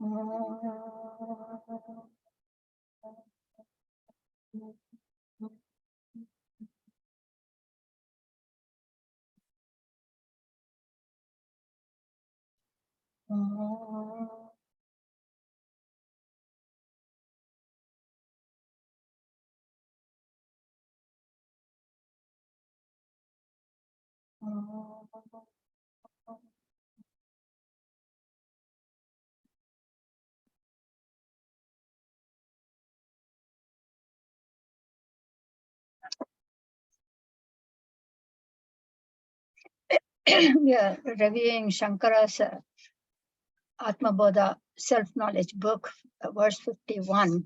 We are reviewing Shankara's Atma Bodha self-knowledge book, verse 51.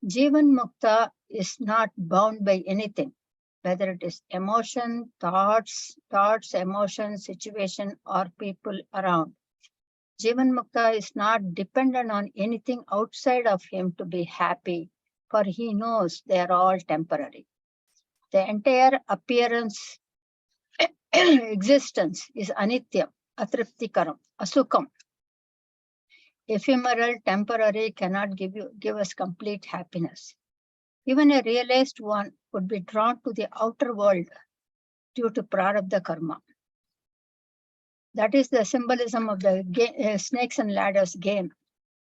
Jivan Mukta is not bound by anything, whether it is emotion, thoughts, emotions, situation, or people around. Jivan Mukta is not dependent on anything outside of him to be happy, for he knows they are all temporary. The entire appearance, existence is anitya, atriptikaram, asukam. Ephemeral, temporary, cannot give us complete happiness. Even a realized one would be drawn to the outer world due to prarabdha karma. That is the symbolism of the snakes and ladders game.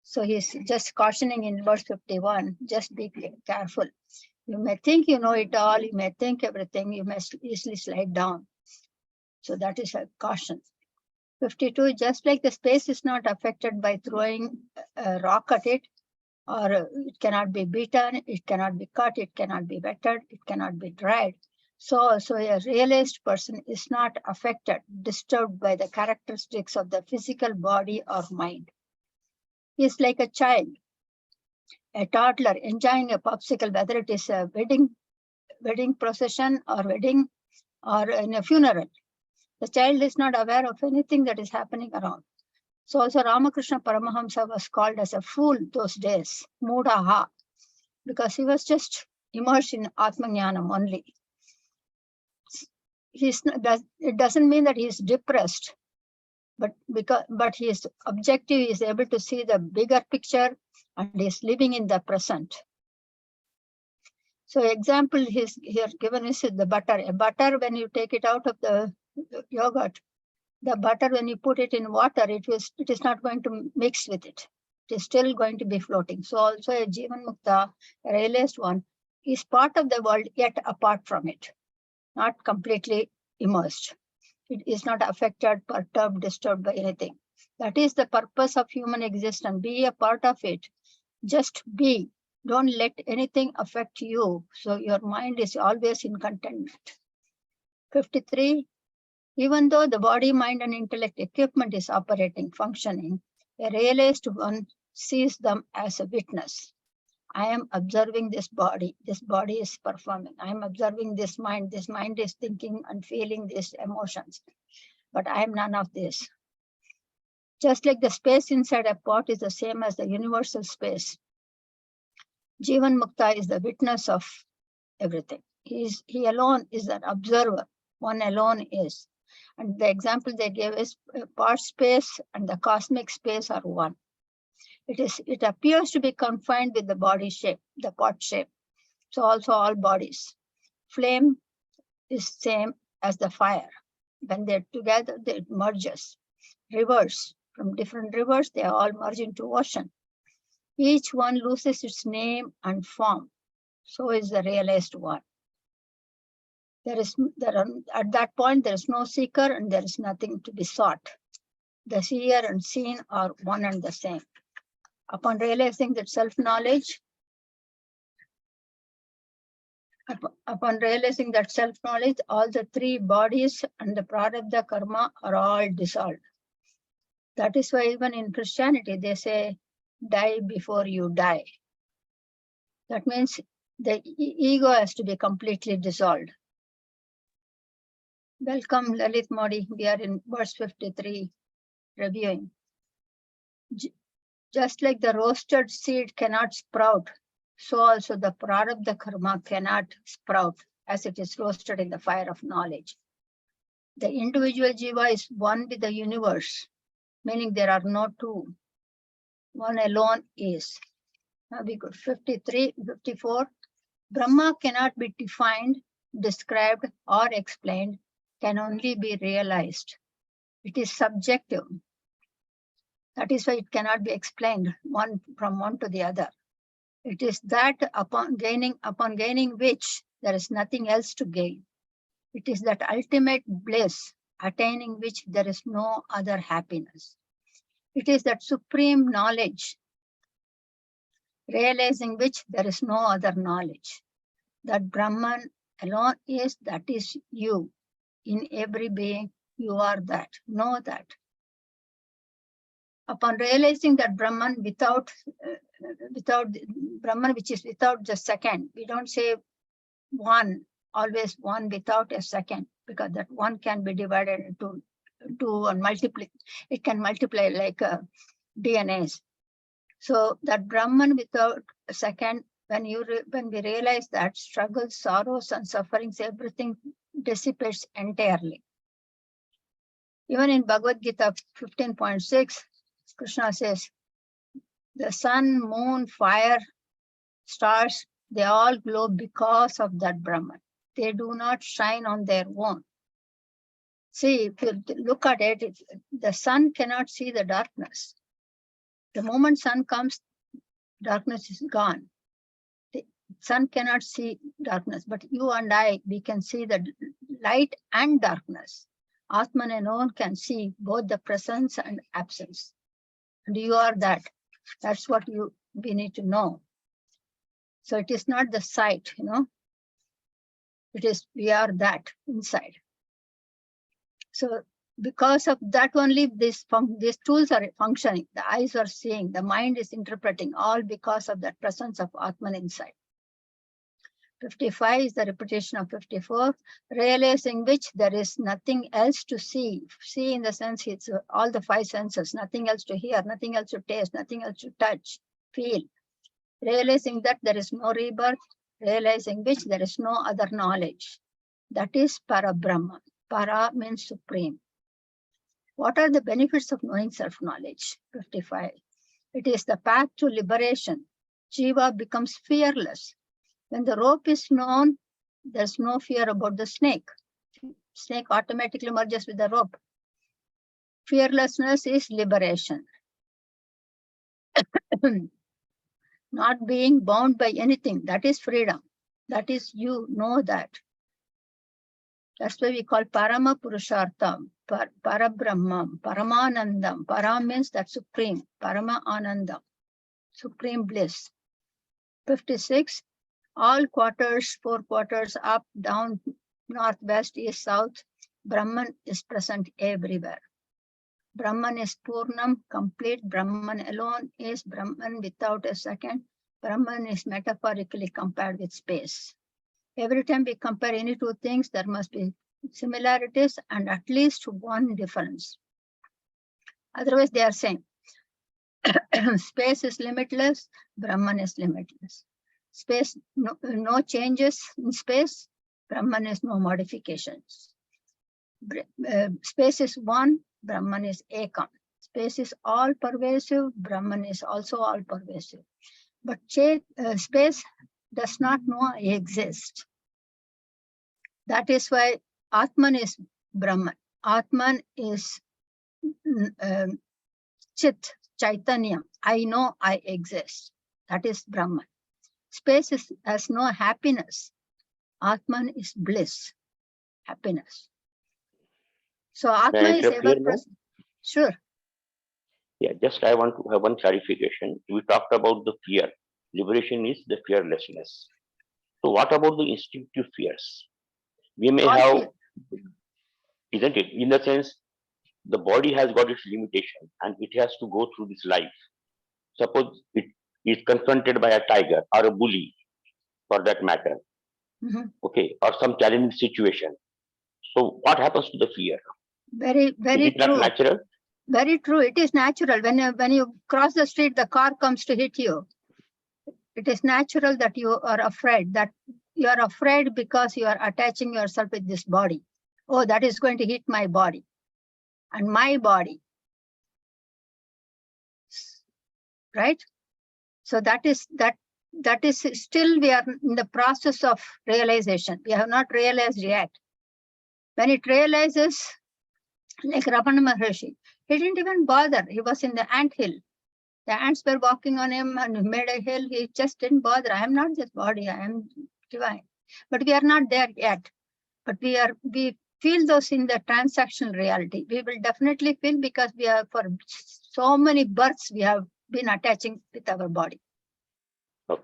So he's just cautioning in verse 51, just be careful. You may think you know it all, you may think everything, you may easily slide down. So that is a caution. 52, just like the space is not affected by throwing a rock at it, or it cannot be beaten, it cannot be cut, it cannot be wetted, it cannot be dried. So also a realized person is not affected, disturbed by the characteristics of the physical body or mind. He is like a child, a toddler enjoying a popsicle, whether it is a wedding procession or wedding or in a funeral. The child is not aware of anything that is happening around. So also Ramakrishna Paramahamsa was called as a fool those days, Mudaha, because he was just immersed in Atmajnanam only. It doesn't mean that he is depressed, but his objective is able to see the bigger picture and is living in the present. So example he's here given is the butter. A butter, when you take it out of the yogurt, the butter, when you put it in water, it is not going to mix with it. It is still going to be floating. So also a Jivan Mukta, a realized one, is part of the world yet apart from it, not completely immersed. It is not affected, perturbed, disturbed by anything. That is the purpose of human existence. Be a part of it. Just be. Don't let anything affect you. So your mind is always in contentment. 53. Even though the body, mind, and intellect equipment is operating, functioning, a realized one sees them as a witness. I am observing this body is performing. I am observing this mind is thinking and feeling these emotions. But I am none of this. Just like the space inside a pot is the same as the universal space, Jivan Mukta is the witness of everything. He alone is an observer. One alone is. And the example they gave is pot space and the cosmic space are one. It appears to be confined with the body shape, the pot shape. So also all bodies. Flame is same as the fire. When they're together, it merges. Rivers, from different rivers, they all merge into ocean. Each one loses its name and form. So is the realized one. At that point, there is no seeker and there is nothing to be sought. The seer and seen are one and the same. Upon realizing that self-knowledge, all the three bodies and the prarabdha karma are all dissolved. That is why even in Christianity, they say, die before you die. That means the ego has to be completely dissolved. Welcome, Lalit Modi. We are in verse 53, reviewing. Just like the roasted seed cannot sprout, so also the prarabdha karma cannot sprout as it is roasted in the fire of knowledge. The individual jiva is one with the universe, meaning there are no two. one alone is. Now we go 53, 54. Brahma cannot be defined, described, or explained, can only be realized. It is subjective. That is why it cannot be explained from one to the other. It is that upon gaining which there is nothing else to gain. It is that ultimate bliss, attaining which there is no other happiness. It is that supreme knowledge, realizing which there is no other knowledge. That Brahman alone is, that is you. In every being, you are that. Know that. Upon realizing that Brahman without Brahman, which is without the second, we don't say one, always one without a second, because that one can be divided into two and multiply. It can multiply like DNAs. So that Brahman without a second, when we realize that, struggles, sorrows, and sufferings, everything dissipates entirely. Even in Bhagavad Gita 15.6, Krishna says, the sun, moon, fire, stars, they all glow because of that Brahman. They do not shine on their own. See, if you look at it, the sun cannot see the darkness. The moment sun comes, darkness is gone. The sun cannot see darkness, but you and I, we can see the light and darkness. Atman alone can see both the presence and absence. And you are that. That's what we need to know. So it is not the sight, it is, we are that inside. So because of that only, these tools are functioning. The eyes are seeing, the mind is interpreting, all because of that presence of Atman inside. 55 is the repetition of 54, realizing which there is nothing else to see. See in the sense it's all the five senses, nothing else to hear, nothing else to taste, nothing else to touch, feel. Realizing that there is no rebirth, realizing which there is no other knowledge. That is Para Brahman. Para means supreme. What are the benefits of knowing self-knowledge? 55. It is the path to liberation. Jiva becomes fearless. When the rope is known, there's no fear about the snake. Snake automatically merges with the rope. Fearlessness is liberation. Not being bound by anything, that is freedom. That is, you know that. That's why we call Parama Purushartham, Parabrahmam, Paramanandam. Para means that supreme, Parama Anandam, supreme bliss. 56. All quarters, 4 quarters, up, down, north, west, east, south, Brahman is present everywhere. Brahman is Purnam, complete. Brahman alone is Brahman without a second. Brahman is metaphorically compared with space. Every time we compare any two things, there must be similarities and at least one difference. Otherwise, they are same. Space is limitless, Brahman is limitless. Space, no changes in space, Brahman is no modifications. Space is one, Brahman is ekam. Space is all pervasive, Brahman is also all pervasive. But space does not know I exist. That is why Atman is Brahman. Atman is Chit, Chaitanya. I know I exist. That is Brahman. Space has no happiness. Atman is bliss, happiness. So Atma is ever present. Sure. Yeah, just I want to have one clarification. We talked about the fear. Liberation is the fearlessness. So what about the instinctive fears? We may have, isn't it? In the sense, the body has got its limitation and it has to go through this life. Suppose it is confronted by a tiger or a bully, for that matter, okay, or some challenging situation. So what happens to the fear? Very, very true. Is it not natural? Very true. It is natural. When you cross the street, the car comes to hit you. It is natural that you are afraid. That you are afraid because you are attaching yourself with this body. Oh, that is going to hit my body. And my body. right? So that is still we are in the process of realization. We have not realized yet. When it realizes, like Ramana Maharshi, he didn't even bother. He was in the ant hill. The ants were walking on him and he made a hill. He just didn't bother. I am not this body. I am divine. But we are not there yet. But we feel those in the transactional reality. We will definitely feel, because we are, for so many births, we have been attaching with our body. Okay.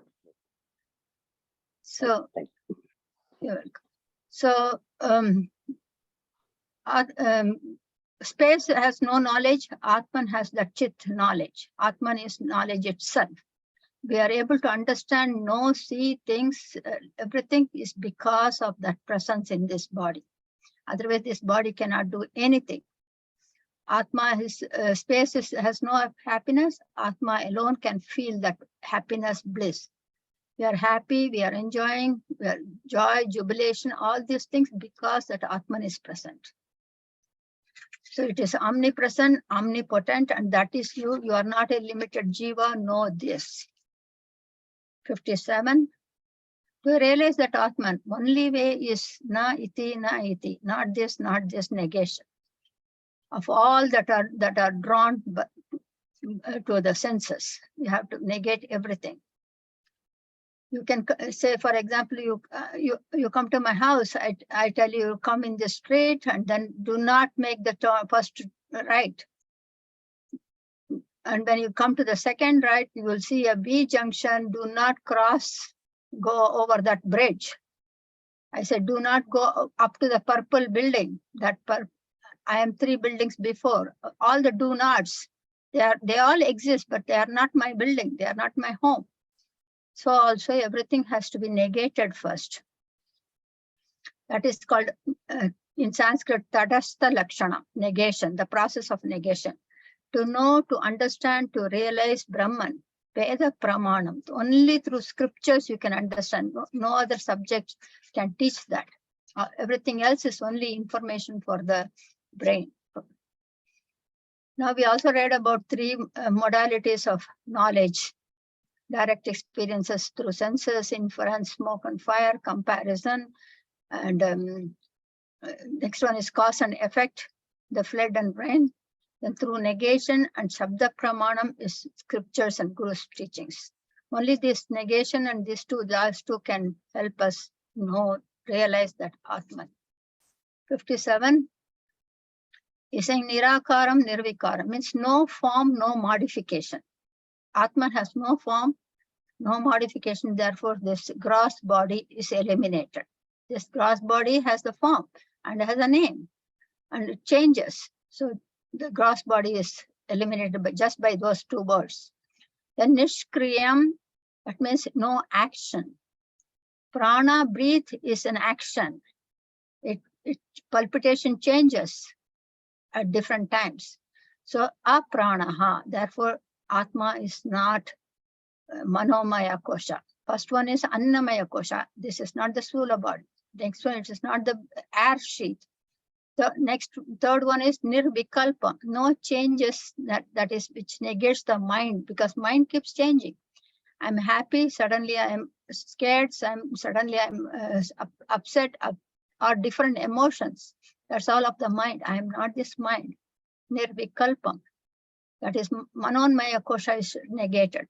So, Thank you. you're welcome. So, space has no knowledge. Atman has the chit knowledge. Atman is knowledge itself. We are able to understand, know, see things. Everything is because of that presence in this body. Otherwise, this body cannot do anything. Atma space has no happiness. Atma alone can feel that happiness, bliss. We are happy, we are enjoying, we are joy, jubilation, all these things because that Atman is present. So it is omnipresent, omnipotent, and that is you. You are not a limited jiva, know this. 57. To realize that Atman, only way is na iti, not this, negation. Of all that are drawn to the senses, you have to negate everything. You can say, for example, you come to my house. I tell you, come in the street, and then do not make the first right. And when you come to the second right, you will see a B junction. Do not go over that bridge. I said, do not go up to the purple building. I am 3 buildings before. All the do nots, they all exist, but they are not my building. They are not my home. So also everything has to be negated first. That is called, in Sanskrit, tadastha lakshana, negation, the process of negation. To know, to understand, to realize Brahman, Veda Pramanam. Only through scriptures you can understand. No other subject can teach that. Everything else is only information for the brain. Now we also read about 3 modalities of knowledge. Direct experiences through senses, inference, smoke and fire, comparison. And next one is cause and effect, the flood and rain. Then through negation and Shabda Pramanam is scriptures and Guru's teachings. Only this negation and these last two can help us realize that Atman. 57 is saying Nirakaram, Nirvikaram, means no form, no modification. Atman has no form, no modification. Therefore, this gross body is eliminated. This gross body has the form and has a name, and it changes. So the gross body is eliminated just by those 2 words. Then Nishkriyam, that means no action. Prana, breathe, is an action. Palpitation changes at different times. So apranaha, therefore Atma is not manomaya kosha. First one is annamaya kosha. This is not the sthula body. Next one, it is not the air sheath. The third one is nirvikalpa, no changes, that is which negates the mind, because mind keeps changing. I'm happy, suddenly I am scared, suddenly I'm upset, or different emotions. That's all of the mind. I am not this mind. Nirvikalpam. That is manonmaya kosha is negated,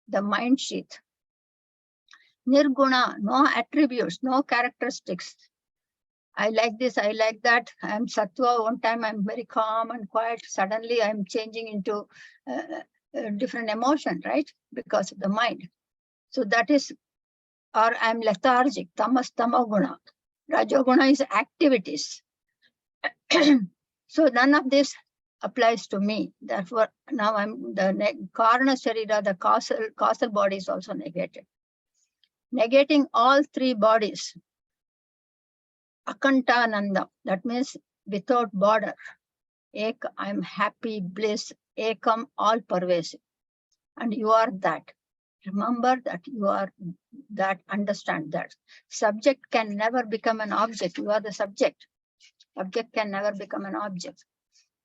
the mind sheath. Nirguna, no attributes, no characteristics. I like this, I like that. I'm sattva. One time I'm very calm and quiet. Suddenly I'm changing into a different emotion, right? Because of the mind. So that is, or I'm lethargic, tamas tamoguna. Rajoguna is activities. So none of this applies to me. Therefore, now I'm the karana sharira, the causal body is also negated. Negating all 3 bodies. Akantananda, that means without border. I'm happy, bliss, ekam, all pervasive. And you are that. Remember that you are that, understand that. Subject can never become an object. You are the subject. Object can never become an object.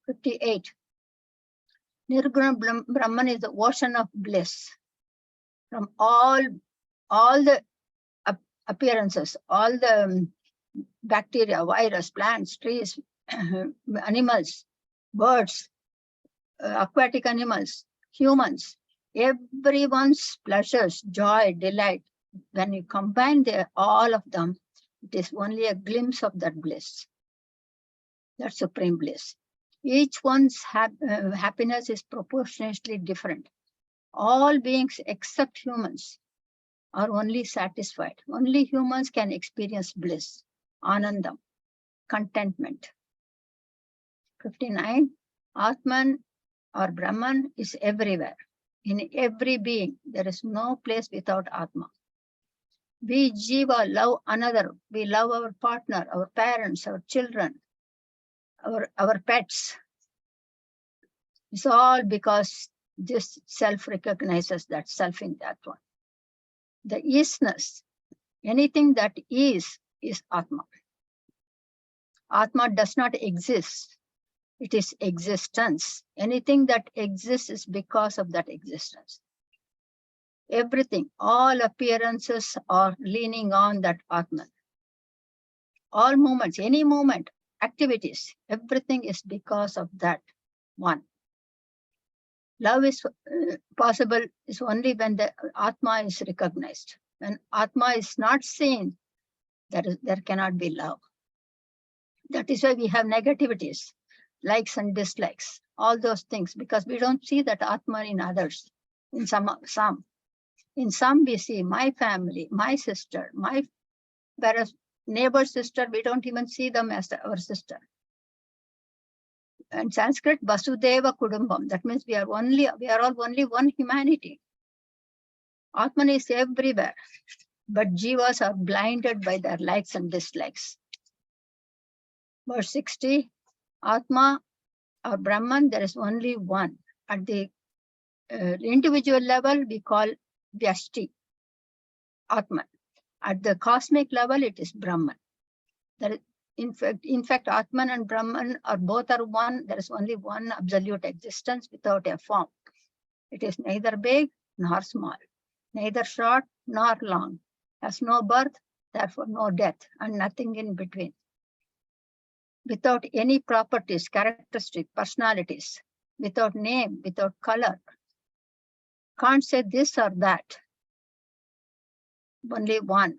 58. Nirguna Brahman is the ocean of bliss. From all the appearances, all the bacteria, virus, plants, trees, animals, birds, aquatic animals, humans, everyone's pleasures, joy, delight, when you combine all of them, it is only a glimpse of that bliss, that supreme bliss. Each one's happiness is proportionately different. All beings except humans are only satisfied. Only humans can experience bliss, anandam, contentment. 59. Atman or Brahman is everywhere. In every being, there is no place without Atma. We Jiva love another. We love our partner, our parents, our children, our pets. It's all because this self recognizes that self in that one. The isness, anything that is Atma. Atma does not exist. It is existence. Anything that exists is because of that existence. Everything, all appearances are leaning on that Atman. All movements, any movement, activities, everything is because of that one. Love is possible is only when the Atma is recognized. When Atma is not seen, there cannot be love. That is why we have negativities, likes and dislikes, all those things, because we don't see that Atma in others. In some. In some we see my family, my sister, whereas neighbor's sister, we don't even see them as our sister. In Sanskrit, Vasudeva Kudumbam. That means we are all only one humanity. Atman is everywhere, but jivas are blinded by their likes and dislikes. Verse 60, Atma or Brahman, there is only one. At the individual level, we call Vyashti, Atman. At the cosmic level, it is Brahman. In fact, Atman and Brahman are both one. There is only one absolute existence without a form. It is neither big nor small, neither short nor long, has no birth, therefore no death, and nothing in between. Without any properties, characteristics, personalities, without name, without color. Can't say this or that. Only one.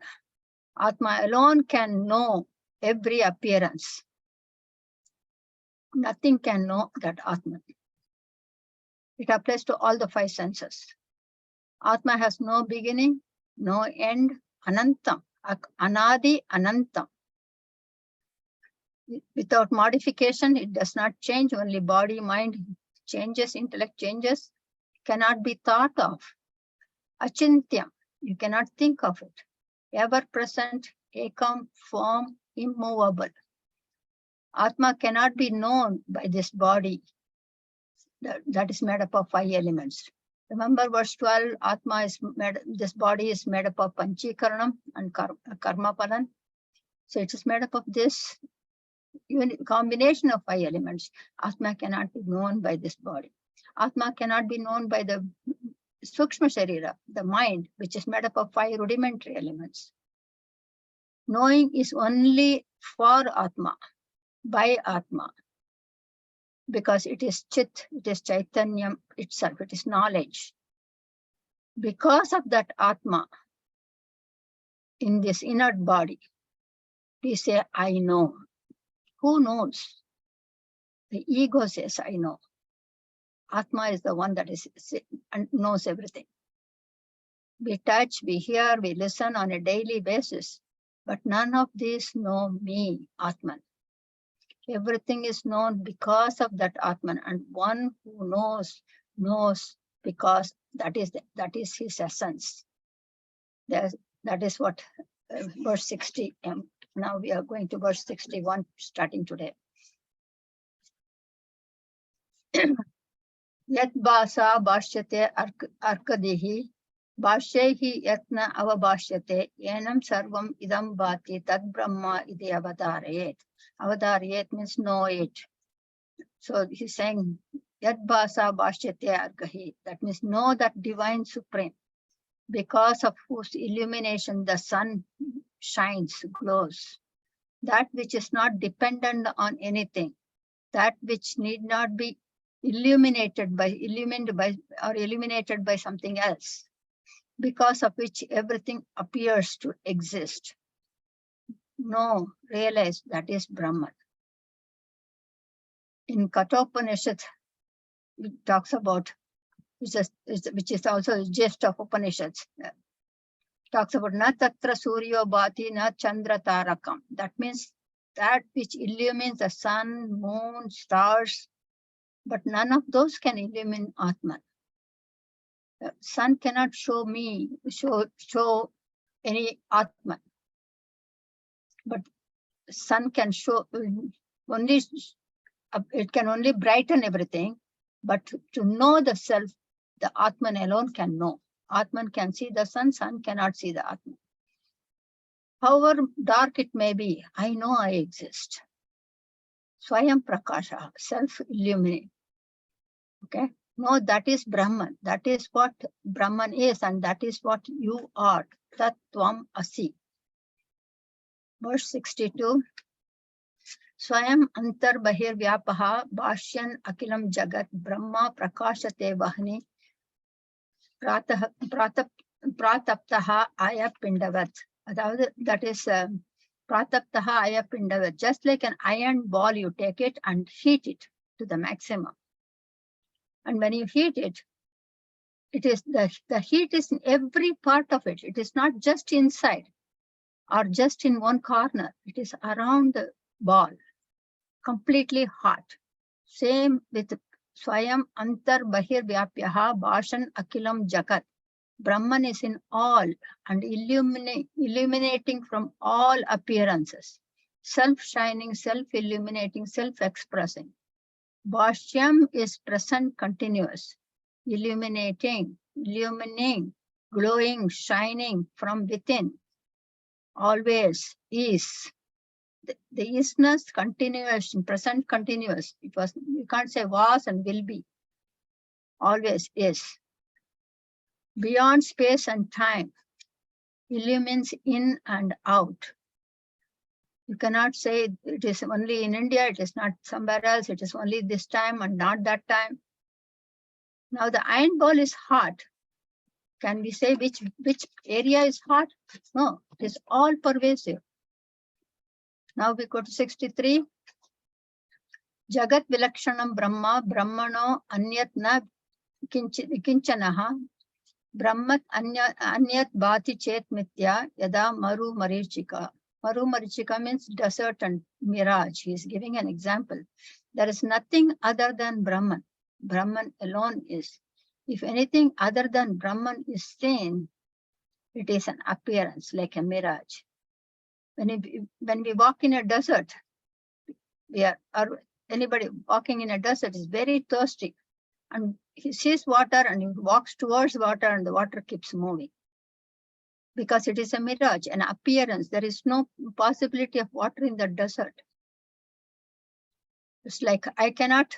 Atma alone can know every appearance. Nothing can know that Atma. It applies to all the five senses. Atma has no beginning, no end, anantam, anadi anantam. Without modification, it does not change, only body, mind changes, intellect changes, cannot be thought of. Achintya, you cannot think of it. Ever present, ekam, form, immovable. Atma cannot be known by this body that is made up of 5 elements. Remember verse 12, Atma is this body is made up of Panchikaranam and Karma Palan. So it is made up of this combination of 5 elements. Atma cannot be known by this body. Atma cannot be known by the Sukshma Sharira, the mind, which is made up of 5 rudimentary elements. Knowing is only for Atma, by Atma, because it is Chit, it is Chaitanyam itself, it is knowledge. Because of that Atma, in this inert body, we say, I know. Who knows? The ego says, I know. Atma is the one that knows everything. We touch, we hear, we listen on a daily basis, but none of these know me, Atman. Everything is known because of that Atman, and one who knows because that is his essence. That is what verse 60. Now we are going to verse 61, starting today. Yat basa bhashyate arkadihi bhashyehi yatna avabhashyate enam sarvam idam bhati tad brahma ide avadarayet. Avadarayet means know it. So he's saying Yad bhasa bhashyate argahi. That means know that divine supreme, because of whose illumination the sun shines, glows. That which is not dependent on anything, that which need not be illuminated by something else, because of which everything appears to exist. No, realize that is Brahman. In Kathopanishad, it talks about, which is also a gist of Upanishads, talks about na tatra suryo bhati na chandra tarakam. That means that which illumines the sun, moon, stars, but none of those can illumine Atman. The sun cannot show any Atman, but sun can show only, it can only brighten everything, but to know the self, the Atman alone can know. Atman can see the sun, sun cannot see the Atman. However dark it may be, I know I exist. Swayam Prakasha, self-illuminate. Okay? No, that is Brahman. That is what Brahman is, and that is what you are. Tat Tvam Asi. Verse 62. Swayam antar bahir vyapaha bhashyan akilam jagat brahma prakashate vahni prataptaha aya pindavat. That is prataptaha aya pindavat. Just like an iron ball, you take it and heat it to the maximum. And when you heat it, it is the heat is in every part of it. It is not just inside or just in one corner. It is around the ball, completely hot. Same with Swayam Antar Bahir Vyapyaha Bhashan Akilam Jagat. Brahman is in all and illuminating from all appearances. Self-shining, self-illuminating, self-expressing. Bhashyam is present continuous. Illuminating, glowing, shining from within. Always is. The isness continuous, present continuous. It was, you can't say was and will be. Always is. Beyond space and time. Illumines in and out. You cannot say it is only in India, it is not somewhere else, it is only this time and not that time. Now the iron ball is hot. Can we say which area is hot? No, it is all pervasive. Now we go to 63. Jagat Vilakshanam Brahma Brahmano Anyat na Kinchanaha Brahmat Anyat Bhati Chet Mitya Yada Maru Marichika. Maru Marichika means desert and mirage. He is giving an example. There is nothing other than Brahman. Brahman alone is. If anything other than Brahman is seen, it is an appearance like a mirage. When we walk in a desert, anybody walking in a desert is very thirsty, and he sees water and he walks towards water and the water keeps moving. Because it is a mirage, an appearance. There is no possibility of water in the desert. It's like I cannot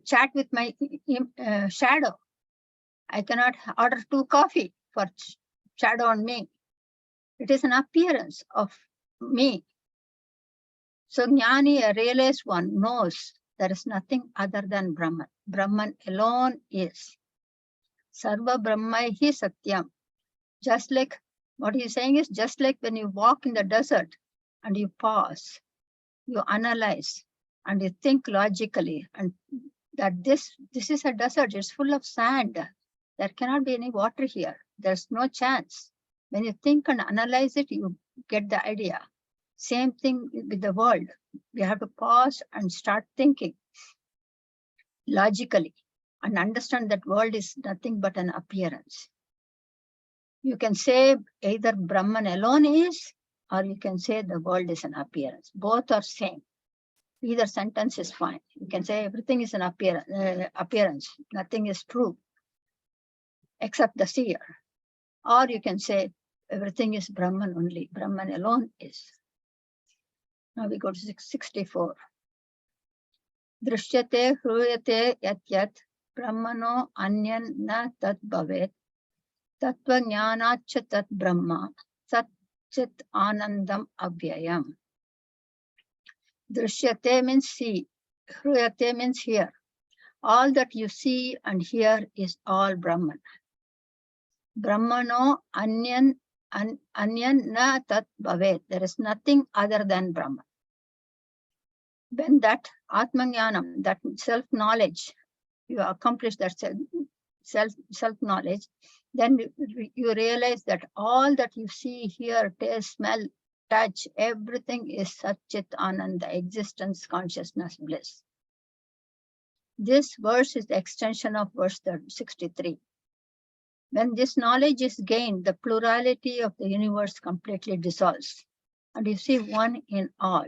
chat with my shadow. I cannot order 2 coffee for shadow on me. It is an appearance of me. So Jnani, a realized one, knows there is nothing other than Brahman. Brahman alone is. Sarva Brahma hi Satyam. Just like what he's saying is, just like when you walk in the desert and you pause, you analyze and you think logically, and that this is a desert, it's full of sand. There cannot be any water here. There's no chance. When you think and analyze it, you get the idea. Same thing with the world. We have to pause and start thinking logically and understand that world is nothing but an appearance. You can say either Brahman alone is, or you can say the world is an appearance. Both are same. Either sentence is fine. You can say everything is an appearance. Nothing is true except the seer. Or you can say everything is Brahman only. Brahman alone is. Now we go to 64. Drishyate hruyate yat yat brahmano anyan na tat bhavet tattva jnanacha tat brahma sat chit anandam avyayam. Drishyate means see, hruyate means hear. All that you see and hear is all Brahman. Brahmano anyan na tat bhavet. There is nothing other than Brahman. When that Atma-jnanam, that self-knowledge, you accomplish that self-knowledge, then you realize that all that you see, hear, taste, smell, touch, everything is Satchit Ananda, existence, consciousness, bliss. This verse is the extension of verse 63. When this knowledge is gained, the plurality of the universe completely dissolves, and you see one in all.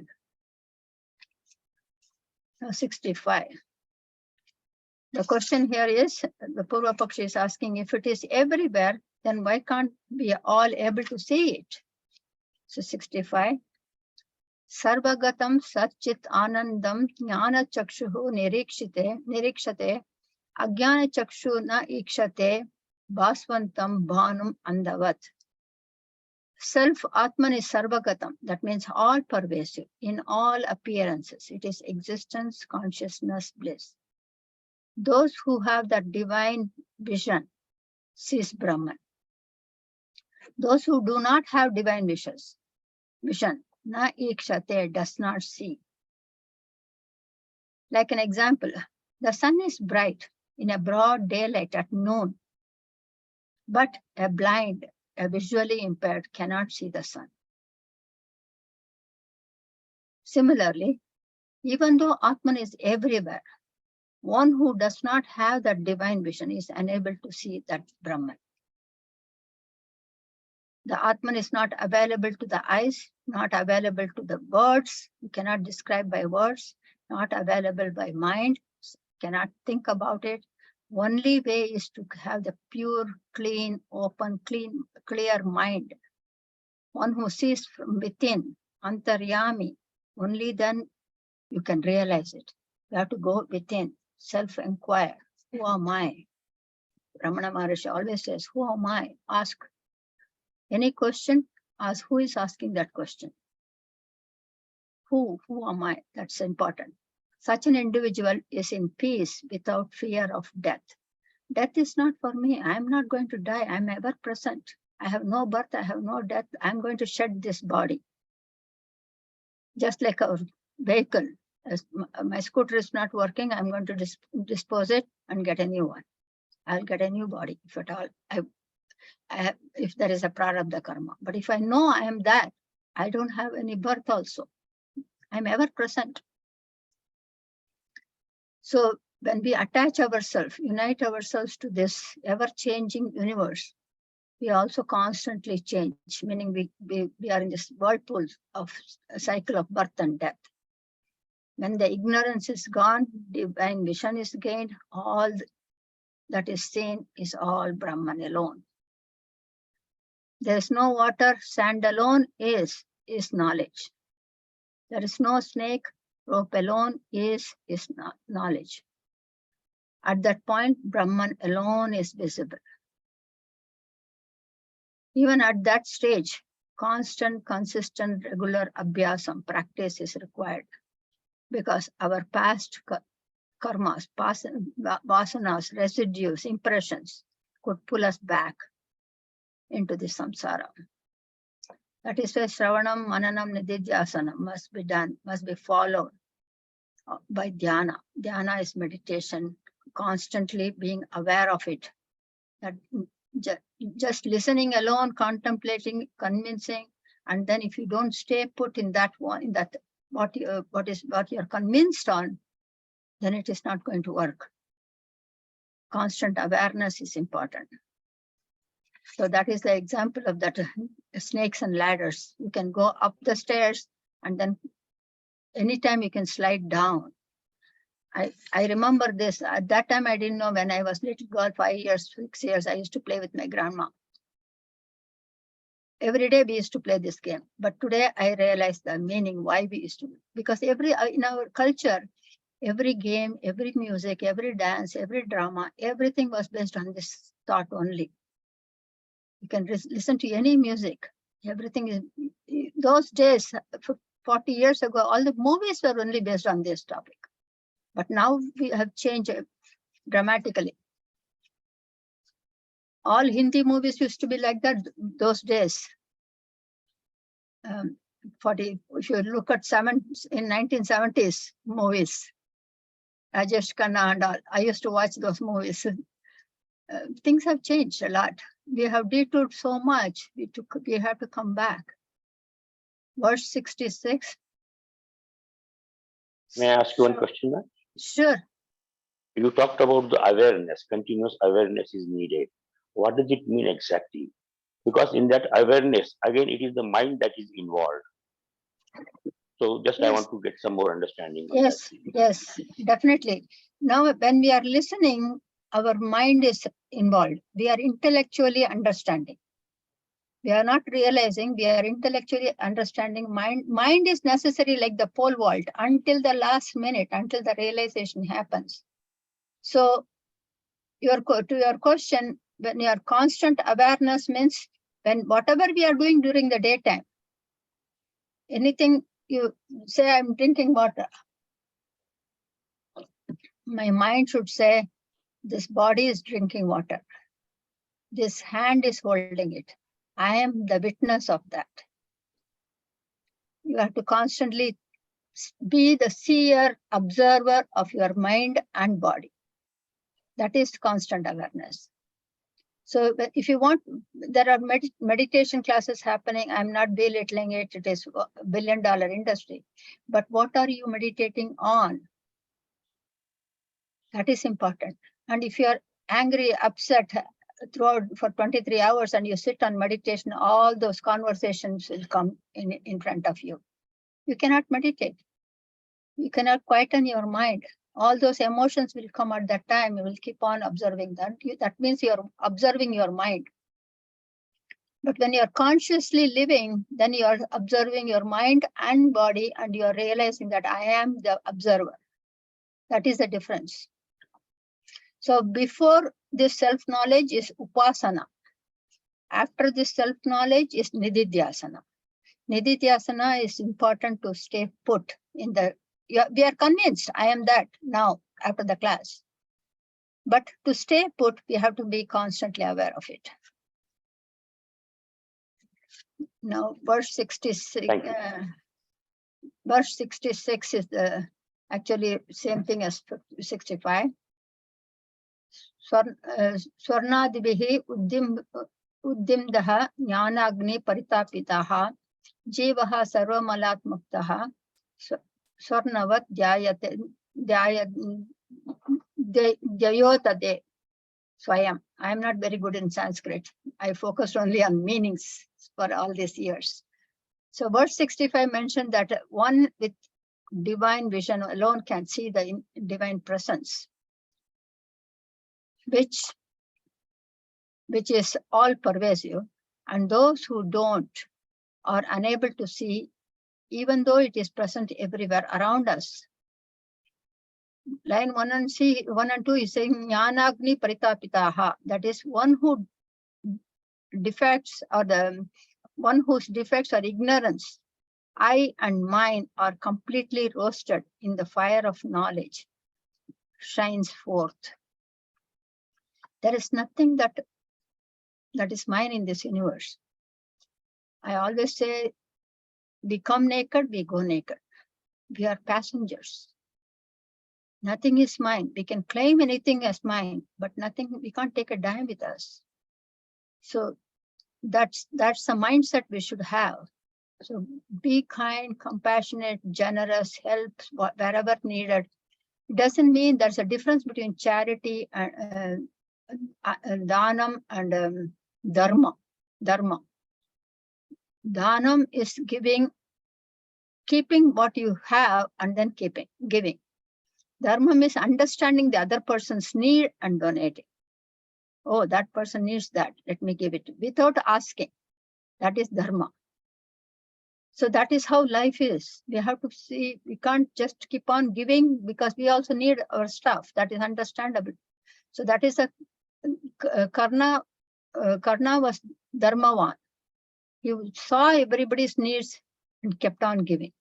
Now 65. The question here is, the Purva Paksha is asking, if it is everywhere, then why can't we all able to see it? So 65. Sarvagatam Satchit Anandam Jnana Chakshuhu Nirikshate Ajnana Chakshu Na Ikshate Bhasvantam Bhanum Andavat. Self Atman is Sarvagatam, that means all pervasive, in all appearances. It is existence, consciousness, bliss. Those who have that divine vision sees Brahman. Those who do not have divine vision, na ikshate, does not see. Like an example, the sun is bright in a broad daylight at noon, but a blind, a visually impaired cannot see the sun. Similarly, even though Atman is everywhere, one who does not have that divine vision is unable to see that Brahman. The Atman is not available to the eyes, not available to the words, you cannot describe by words, not available by mind, cannot think about it. Only way is to have the pure, clean, open, clear mind. One who sees from within, antaryami, only then you can realize it. You have to go within, self-inquire. Who am I? Ramana Maharishi always says, who am I? Ask. Any question, ask who is asking that question. Who am I? That's important. Such an individual is in peace without fear of death. Death is not for me. I'm not going to die. I'm ever present. I have no birth. I have no death. I'm going to shed this body. Just like a vehicle. As my scooter is not working, I'm going to dispose it and get a new one. I'll get a new body, if at all. If there is a prarabdha karma. But if I know I am that, I don't have any birth also. I'm ever present. So when we attach ourselves, unite ourselves to this ever-changing universe, we also constantly change, meaning we are in this whirlpool of a cycle of birth and death. When the ignorance is gone, divine vision is gained, all that is seen is all Brahman alone. There is no water, sand alone is knowledge. There is no snake, rope alone is knowledge. At that point, Brahman alone is visible. Even at that stage, constant, consistent, regular abhyasam, practice is required, because our past karmas, vasanas, residues, impressions could pull us back into the samsara. That is why Shravanam, Mananam, Nididhyasanam must be done, must be followed by dhyana. Dhyana is meditation, constantly being aware of it. That just listening alone, contemplating, convincing, and then if you don't stay put in that one, in that what you're convinced on, then it is not going to work. Constant awareness is important. So that is the example of that snakes and ladders. You can go up the stairs and then anytime you can slide down. I remember this. At that time, I didn't know. When I was little girl, 5 years, 6 years, I used to play with my grandma. Every day we used to play this game. But today I realized the meaning why we used to. Because in our culture, Every game, every music, every dance, every drama, everything was based on this thought only. You can listen to any music. Everything is, those days, 40 years ago, all the movies were only based on this topic. But now we have changed dramatically. All Hindi movies used to be like that those days. 40, if you look at in 1970s movies, Rajesh Khanna and all, I used to watch those movies. Things have changed a lot. We have detoured so much. We have to come back. Verse 66. May I ask you one question, ma'am? Sure. You talked about the awareness, continuous awareness is needed. What does it mean exactly? Because in that awareness, again, it is the mind that is involved. So just I want to get some more understanding on yes, that. Yes, definitely. Now, when we are listening, our mind is involved. We are intellectually understanding. We are not realizing, we are intellectually understanding. Mind is necessary like the pole vault until the last minute, until the realization happens. So to your question, when your constant awareness means when whatever we are doing during the daytime, anything you say, I'm drinking water, my mind should say, this body is drinking water. This hand is holding it. I am the witness of that. You have to constantly be the seer, observer of your mind and body. That is constant awareness. So if you want, there are meditation classes happening. I'm not belittling it. It is a billion-dollar industry. But what are you meditating on? That is important. And if you are angry, upset throughout for 23 hours and you sit on meditation, all those conversations will come in front of you. You cannot meditate. You cannot quieten your mind. All those emotions will come at that time. You will keep on observing that. That means you're observing your mind. But when you're consciously living, then you're observing your mind and body, and you're realizing that I am the observer. That is the difference. So before this self-knowledge is upasana. After this self-knowledge is nididhyasana. Nididhyasana is important to stay put in the, we are convinced I am that now after the class. But to stay put, we have to be constantly aware of it. Now, verse 66. Verse 66 is the actually same thing as 65. Swarnadibihi uddimdaha jnanagni paritapitaha jivaha sarvamalat muktaha swarnavat dhyayotade swayam. I am not very good in Sanskrit. I focused only on meanings for all these years. So verse 65 mentioned that one with divine vision alone can see the divine presence, which is all pervasive, and those who don't are unable to see, even though it is present everywhere around us. Line 1 and 2 is saying Jnanagni Paritapitaha. That is one who defects, or the one whose defects or ignorance, I and mine, are completely roasted in the fire of knowledge, shines forth. There is nothing that is mine in this universe. I always say, we come naked, we go naked. We are passengers. Nothing is mine. We can claim anything as mine, but nothing, we can't take a dime with us. So that's the mindset we should have. So be kind, compassionate, generous, help wherever needed. It doesn't mean there's a difference between charity and dhanam and dharma. Dhanam is giving, keeping what you have and then giving. Dharma is understanding the other person's need and donating. Oh, that person needs that. Let me give it without asking. That is dharma. So that is how life is. We have to see, we can't just keep on giving because we also need our stuff. That is understandable. So that is a Karna was Dharmavan. He saw everybody's needs and kept on giving.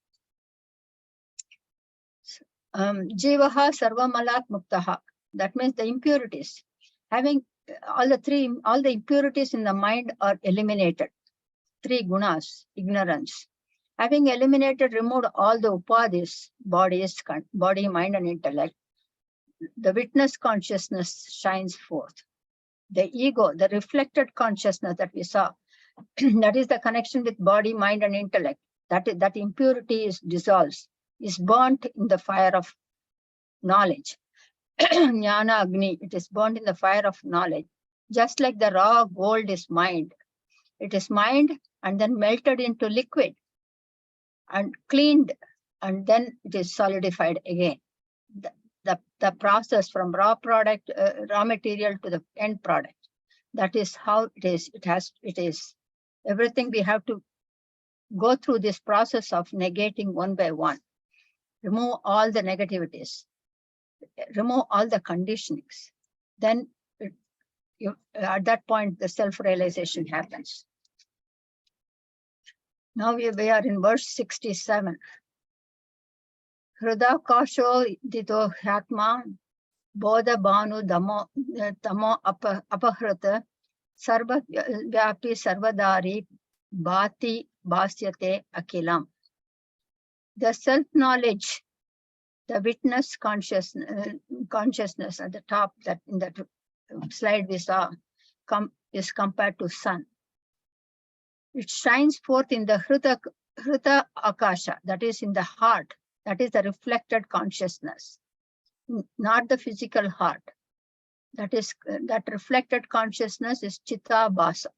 Jivaha sarvamalat muktaha. That means the impurities. Having all the impurities in the mind are eliminated. 3 gunas, ignorance. Having eliminated, removed all the upadhis, body, mind, and intellect, the witness consciousness shines forth. The ego, the reflected consciousness that we saw, that is the connection with body, mind, and intellect. That impurity dissolves, is burnt in the fire of knowledge. Jnana Agni, it is burnt in the fire of knowledge. Just like the raw gold is mined. It is mined and then melted into liquid and cleaned, and then it is solidified again. The process from raw product, raw material to the end product. That is how it is. It is everything. We have to go through this process of negating one by one. Remove all the negativities. Remove all the conditionings. Then at that point, the self-realization happens. Now we are in verse 67. Hruda kasho dito Atma Bodha bhanu tamo apahrata sarva vyapi sarvadari bhati bhasyate akilam. The self-knowledge, the witness consciousness at the top, that in that slide we saw, is compared to sun. It shines forth in the Hruta Akasha, that is in the heart, that is the reflected consciousness, not the physical heart. That reflected consciousness is Chitta Bhasa.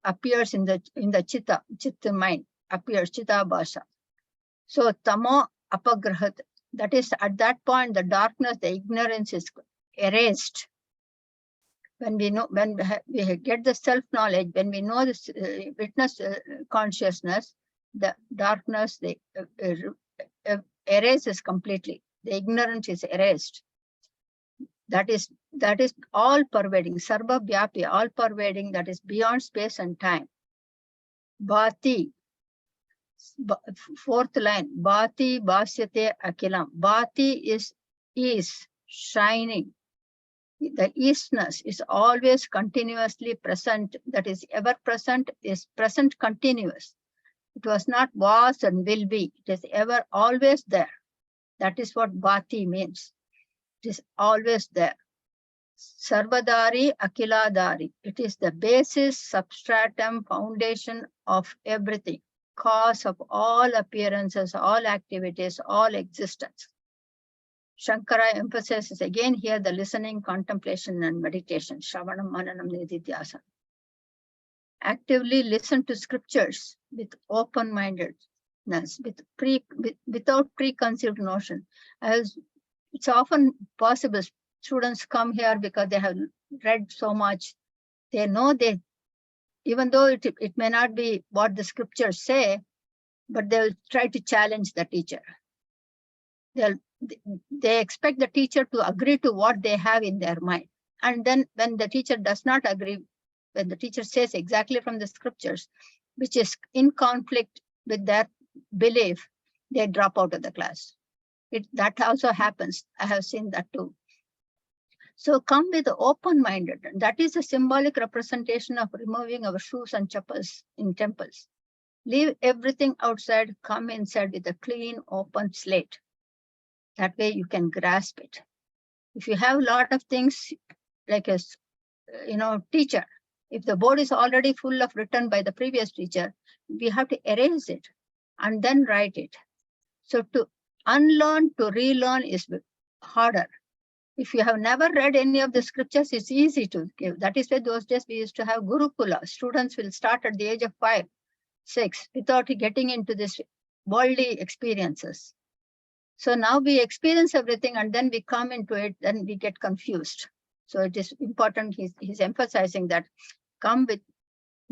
Appears in the Chitta mind, appears Chitta Bhasa. So Tamo Apagrahat, that is at that point the darkness, the ignorance is erased. When we know, when we get the self-knowledge, when we know this witness consciousness, the darkness erases completely. The ignorance is erased. That is all pervading, sarva vyapi, all pervading, that is beyond space and time. Bhati, fourth line, Bhati bhasyate akilam. Bhati is shining. The eastness is always continuously present, that is ever present, is present continuous. It was not was and will be, it is ever always there. That is what Bhati means. It is always there. Sarvadari Akiladari. It is the basis, substratum, foundation of everything, cause of all appearances, all activities, all existence. Shankara emphasizes again here the listening, contemplation, and meditation. Shravanam, Mananam, Nididhyasana. Actively listen to scriptures with open-mindedness, without preconceived notion. As it's often possible, students come here because they have read so much. They know even though it may not be what the scriptures say, but they'll try to challenge the teacher. They expect the teacher to agree to what they have in their mind. And then when the teacher does not agree, when the teacher says exactly from the scriptures, which is in conflict with their belief, they drop out of the class. That also happens. I have seen that too. So come with open-minded. That is a symbolic representation of removing our shoes and chappals in temples. Leave everything outside, come inside with a clean, open slate. That way you can grasp it. If you have a lot of things like a teacher, if the board is already full of written by the previous teacher, we have to erase it and then write it. So to unlearn, to relearn is harder. If you have never read any of the scriptures, it's easy to give. That is why those days we used to have Gurukula. Students will start at the age of 5, 6, without getting into this worldly experiences. So now we experience everything and then we come into it, then we get confused. So it is important, he's emphasizing that come with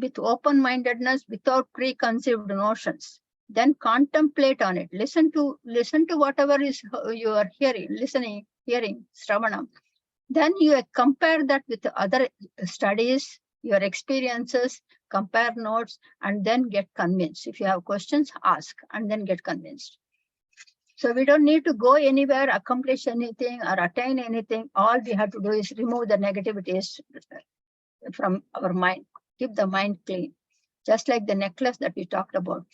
with open-mindedness, without preconceived notions. Then contemplate on it. Listen to whatever is you are hearing, hearing, Shravanam. Then you compare that with other studies, your experiences, compare notes, and then get convinced. If you have questions, ask, and then get convinced. So we don't need to go anywhere, accomplish anything, or attain anything. All we have to do is remove the negativities from our mind, keep the mind clean. Just like the necklace that we talked about.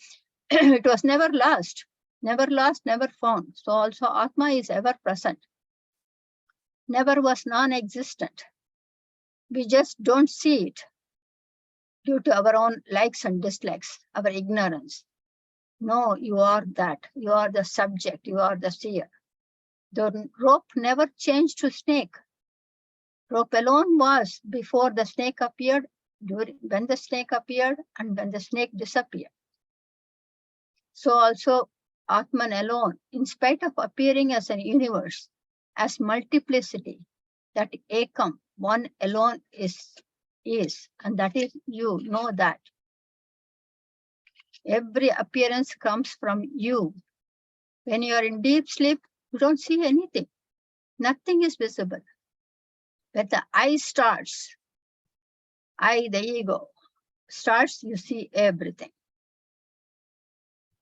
It was never lost, never found. So also Atma is ever present. Never was non-existent. We just don't see it due to our own likes and dislikes, our ignorance. No, you are that. You are the subject. You are the seer. The rope never changed to snake. Rope alone was before the snake appeared, when the snake appeared, and when the snake disappeared. So also Atman alone, in spite of appearing as an universe, as multiplicity, that Ekam, one alone is, and that is you, know that. Every appearance comes from you. When you are in deep sleep, you don't see anything. Nothing is visible. When the I starts, I, the ego, starts, you see everything.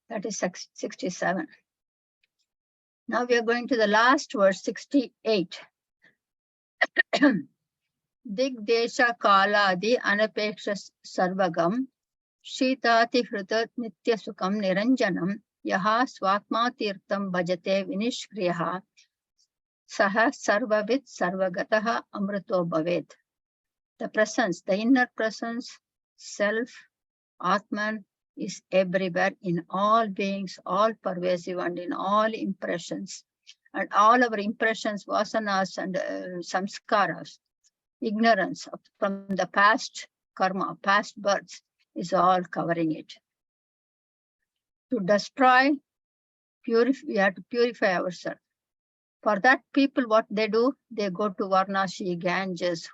That is 67. Now we are going to the last verse, 68. Dig desha kaladi anapeksha sarvagam shitati hruta nitya sukam niranjanam yaha swatma tirtam bhajate vinishkriyaha saha sarvavit sarvagataha amrito bhaved. The presence, the inner presence, self, Atman, is everywhere in all beings, all pervasive, and in all impressions. And all our impressions, vasanas and samskaras, ignorance from the past karma, past births, is all covering it. To destroy, we have to purify ourselves. For that, people, what they do, they go to Varnasi, Ganges,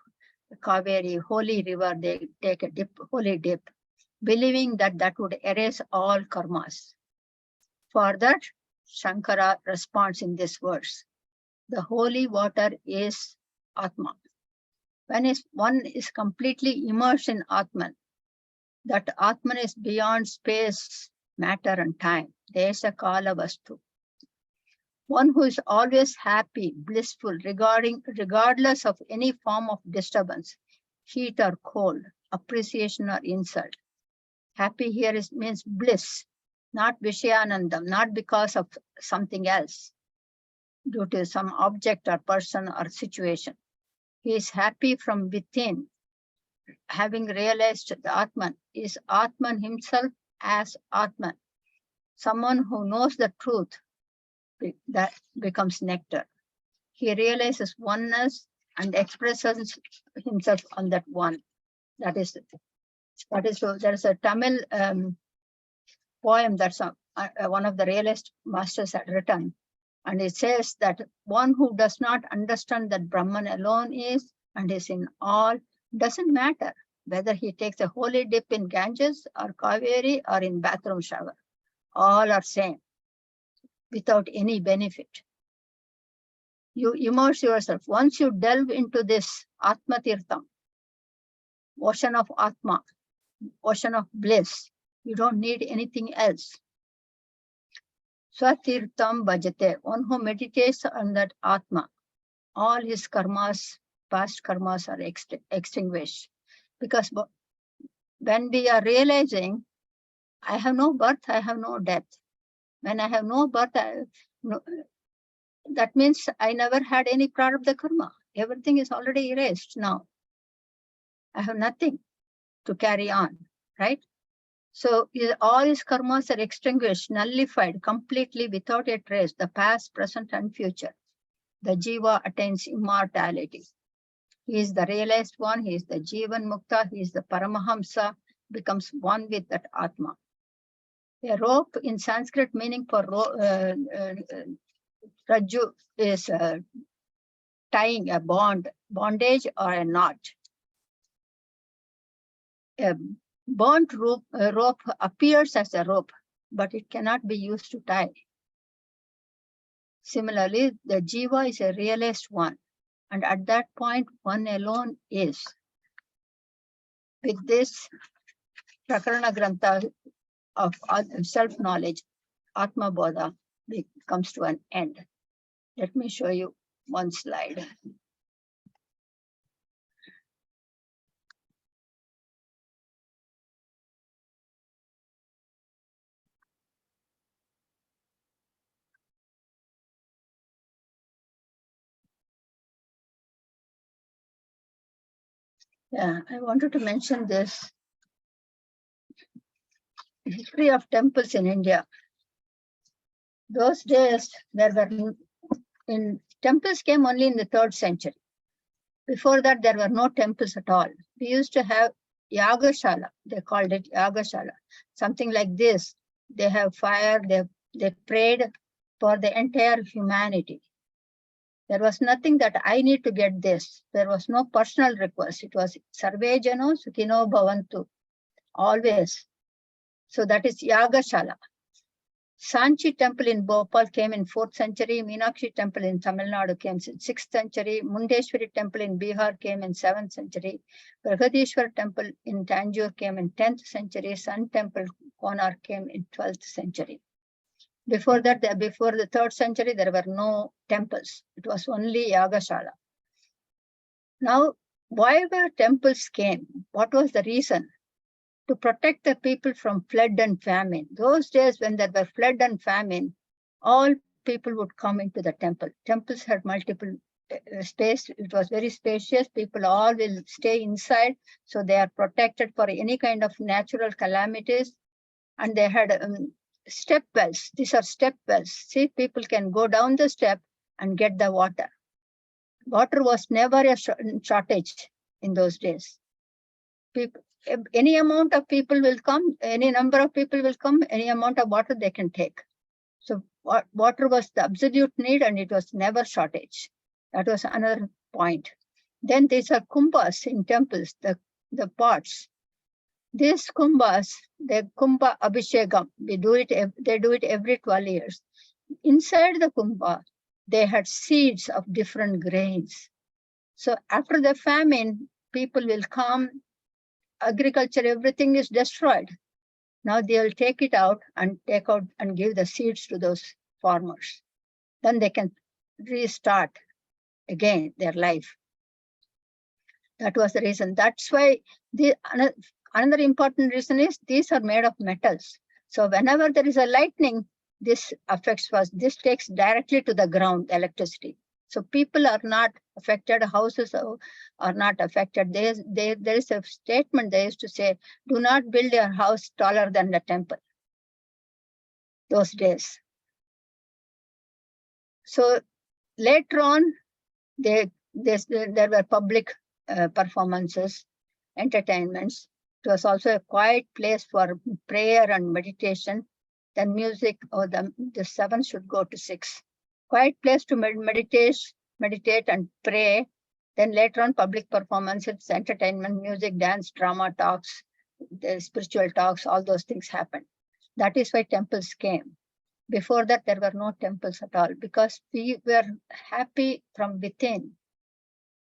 Kaveri, holy river, they take a dip, holy dip, believing that that would erase all karmas. For that, Shankara responds in this verse. The holy water is Atma. When one is completely immersed in Atman, that Atman is beyond space, matter, and time. Desha kala vastu. One who is always happy, blissful, regardless of any form of disturbance, heat or cold, appreciation or insult. Happy here means bliss, not Vishayanandam, not because of something else, due to some object or person or situation. He is happy from within, having realized the Atman is Atman himself as Atman. Someone who knows the truth, that becomes nectar. He realizes oneness and expresses himself on that one. That is so. There's a Tamil poem that's one of the realist masters had written, and it says that one who does not understand that Brahman alone is and is in all, doesn't matter whether he takes a holy dip in Ganges or Kaveri or in bathroom shower. All are same, without any benefit. You immerse yourself. Once you delve into this Atma Tirtham, ocean of Atma, ocean of bliss, you don't need anything else. Swatirtham bhajate, one who meditates on that Atma, all his karmas, past karmas are extinguished. Because when we are realizing, I have no birth, I have no death. When I have no birth, that means I never had any prarabdha karma. Everything is already erased now. I have nothing to carry on, right? So all his karmas are extinguished, nullified completely without a trace, the past, present, and future. The jiva attains immortality. He is the realized one, he is the Jivan Mukta, he is the Paramahamsa, becomes one with that Atma. A rope in Sanskrit meaning for Rajju is tying a bondage or a knot. A burnt rope appears as a rope, but it cannot be used to tie. Similarly, the jiva is a realist one, and at that point, one alone is. With this Prakarana Grantha of self-knowledge, Atma Bodha, comes to an end. Let me show you one slide. Yeah, I wanted to mention this history of temples in India. Those days, there were temples came only in the 3rd century. Before that, there were no temples at all. We used to have Yagashala. They called it Yagashala. Something like this. They have fire. They prayed for the entire humanity. There was nothing that I need to get this. There was no personal request. It was Sarve Jano Sukhino Bhavantu. Always. So that is Yagashala. Sanchi temple in Bhopal came in 4th century. Meenakshi temple in Tamil Nadu came in 6th century. Mundeshwari temple in Bihar came in 7th century. Brihadishwar temple in Tanjore came in 10th century. Sun temple, Konark, came in 12th century. Before that, before the 3rd century, there were no temples. It was only Yagashala. Now, why were temples came? What was the reason? To protect the people from flood and famine. Those days when there were flood and famine, all people would come into the temple. Temples had multiple space. It was very spacious. People all will stay inside. So they are protected for any kind of natural calamities. And they had step wells. These are step wells. See, people can go down the step and get the water. Water was never a shortage in those days. People, any amount of people will come, any number of people will come, any amount of water they can take. So water was the absolute need and it was never shortage. That was another point. Then these are kumbhas in temples, the pots. These kumbhas, the kumbha abhishekam, they do it every 12 years. Inside the kumbha, they had seeds of different grains. So after the famine, people will come, agriculture, everything is destroyed. Now they'll take it out and give the seeds to those farmers. Then they can restart again their life. That was the reason. That's why another important reason is these are made of metals. So whenever there is a lightning, this takes directly to the ground, electricity. So people are not affected, houses are not affected. There is a statement they used to say, do not build your house taller than the temple. Those days. So later on, there were public performances, entertainments. It was also a quiet place for prayer and meditation. Then music, the 7 should go to 6. Quiet place to meditate and pray. Then later on, public performances, entertainment, music, dance, drama, talks, the spiritual talks, all those things happened. That is why temples came. Before that, there were no temples at all because we were happy from within.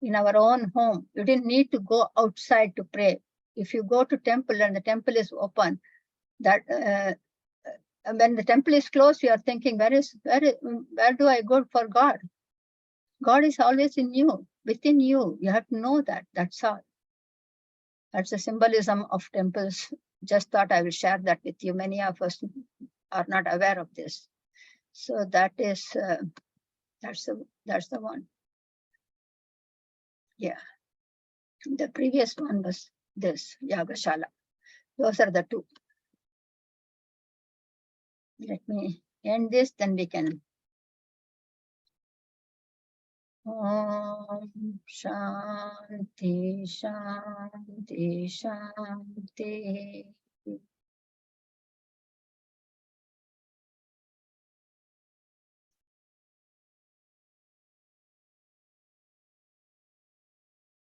In our own home, you didn't need to go outside to pray. If you go to temple and the temple is open, that when the temple is closed, you are thinking, where do I go for God? God is always in you, within you. You have to know that. That's all. That's the symbolism of temples. Just thought I will share that with you. Many of us are not aware of this. So that is that's the one. Yeah. The previous one was this, Yagashala. Those are the 2. Let me end this, then we can. Om Shanti Shanti Shanti.